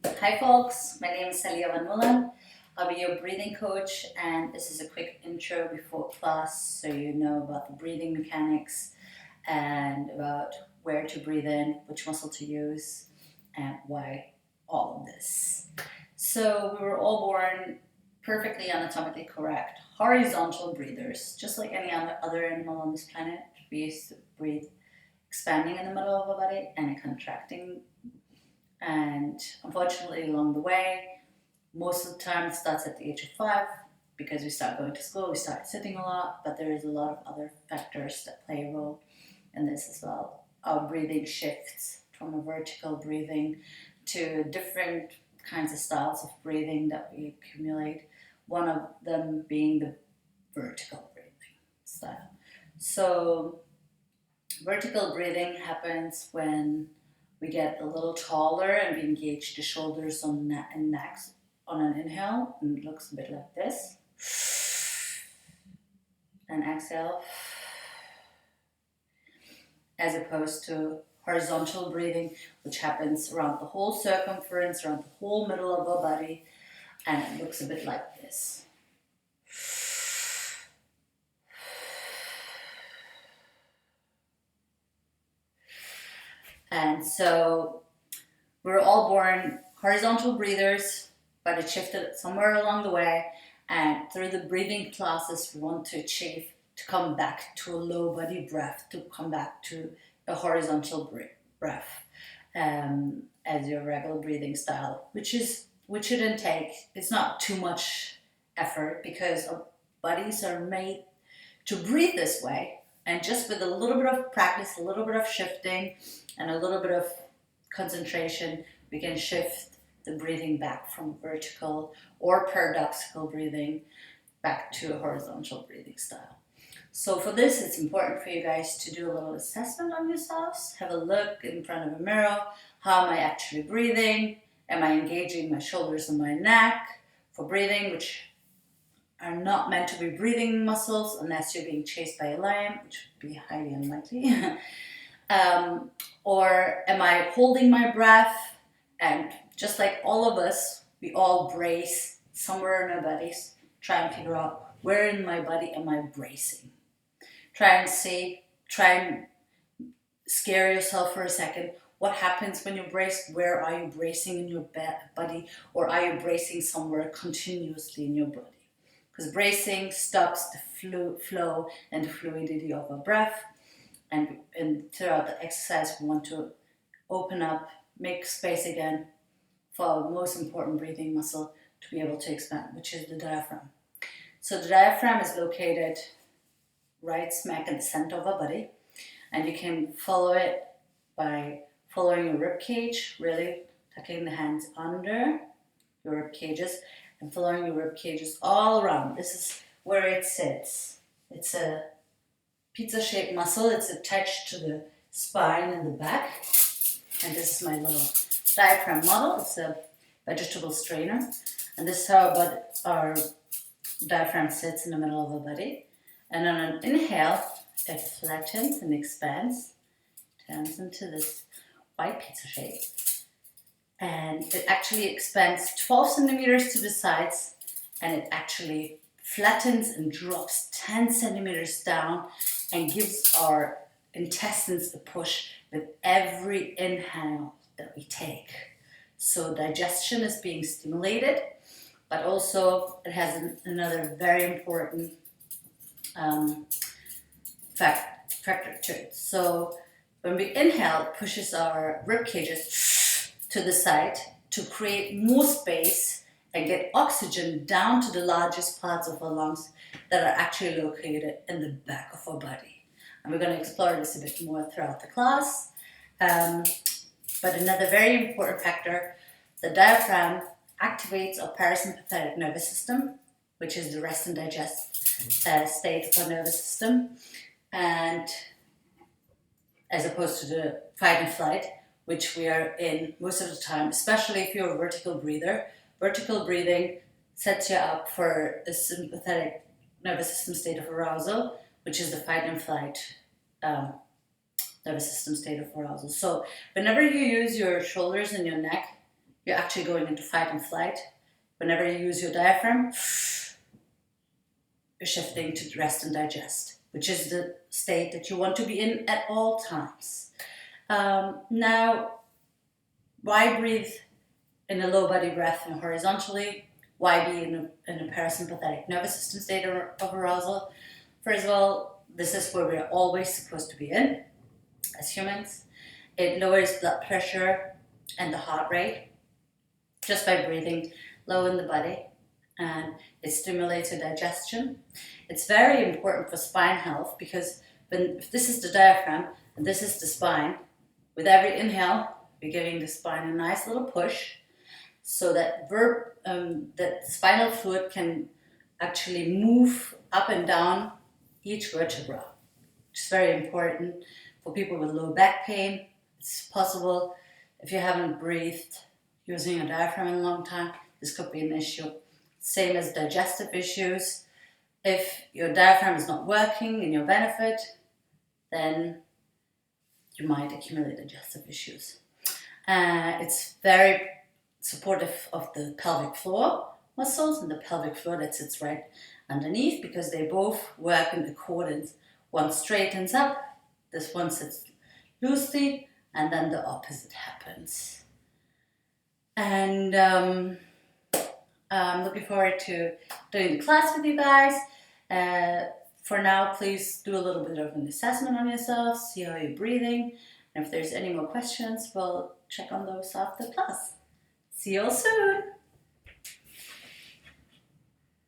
Hi folks, my name is Celia Van Mullen. I'll be your breathing coach, and this is a quick intro before class so you know about the breathing mechanics and about where to breathe in, which muscle to use, and why all of this. So we were all born perfectly anatomically correct, horizontal breathers, just like any other animal on this planet. We used to breathe expanding in the middle of our body and contracting, and unfortunately, along the way, most of the time it starts at the age of 5 because we start going to school, we start sitting a lot, but there is a lot of other factors that play a role in this as well. Our breathing shifts from a vertical breathing to different kinds of styles of breathing that we accumulate, one of them being the vertical breathing style. So, vertical breathing happens when we get a little taller and we engage the shoulders and necks on an inhale, and it looks a bit like this. And exhale, as opposed to horizontal breathing, which happens around the whole circumference, around the whole middle of our body, and it looks a bit like this. And so we're all born horizontal breathers, but it shifted somewhere along the way. And through the breathing classes, we want to achieve to come back to a low body breath, to come back to a horizontal breath as your regular breathing style, which shouldn't take. It's not too much effort because our bodies are made to breathe this way. And just with a little bit of practice, a little bit of shifting, and a little bit of concentration, we can shift the breathing back from vertical or paradoxical breathing back to a horizontal breathing style. So for this, it's important for you guys to do a little assessment on yourselves. Have a look in front of a mirror. How am I actually breathing? Am I engaging my shoulders and my neck for breathing, which are not meant to be breathing muscles unless you're being chased by a lion, which would be highly unlikely. Or am I holding my breath? And just like all of us, we all brace somewhere in our bodies. Try and figure out where in my body am I bracing. Try and scare yourself for a second. What happens when you brace? Where are you bracing in your body? Or are you bracing somewhere continuously in your body? Because bracing stops the flow and the fluidity of our breath. And throughout the exercise, we want to open up, make space again for our most important breathing muscle to be able to expand, which is the diaphragm. So the diaphragm is located right smack in the center of our body, and you can follow it by following your rib cage, really tucking the hands under your rib cages and following your rib cages all around. This is where it sits. It's a pizza-shaped muscle. It's attached to the spine and the back. And this is my little diaphragm model. It's a vegetable strainer. And this is how our diaphragm sits in the middle of our body. And on an inhale, it flattens and expands, turns into this white pizza shape. And it actually expands 12 centimeters to the sides, and it actually flattens and drops 10 centimeters down and gives our intestines a push with every inhale that we take. So digestion is being stimulated, but also it has another very important factor to it. So when we inhale, it pushes our rib cages to the side to create more space and get oxygen down to the largest parts of our lungs that are actually located in the back of our body. And we're going to explore this a bit more throughout the class. But another very important factor, the diaphragm activates our parasympathetic nervous system, which is the rest and digest state of our nervous system, and as opposed to the fight and flight, which we are in most of the time, especially if you're a vertical breather. Vertical breathing sets you up for a sympathetic nervous system state of arousal, which is the fight and flight nervous system state of arousal. So whenever you use your shoulders and your neck, you're actually going into fight and flight. Whenever you use your diaphragm, you're shifting to rest and digest, which is the state that you want to be in at all times. Now, why breathe in a low body breath and horizontally? Why be in a parasympathetic nervous system state of arousal? First of all, this is where we're always supposed to be in as humans. It lowers blood pressure and the heart rate just by breathing low in the body, and it stimulates your digestion. It's very important for spine health because if this is the diaphragm and this is the spine, with every inhale, we're giving the spine a nice little push so that that spinal fluid can actually move up and down each vertebra, which is very important for people with low back pain. It's possible if you haven't breathed using a diaphragm in a long time, this could be an issue. Same as digestive issues. If your diaphragm is not working in your benefit, then you might accumulate digestive issues. It's very supportive of the pelvic floor muscles and the pelvic floor that sits right underneath, because they both work in accordance. One straightens up, this one sits loosely, and then the opposite happens. And I'm looking forward to doing the class with you guys. For now, please do a little bit of an assessment on yourself, see how you're breathing, and if there's any more questions, we'll check on those after class. See you all soon!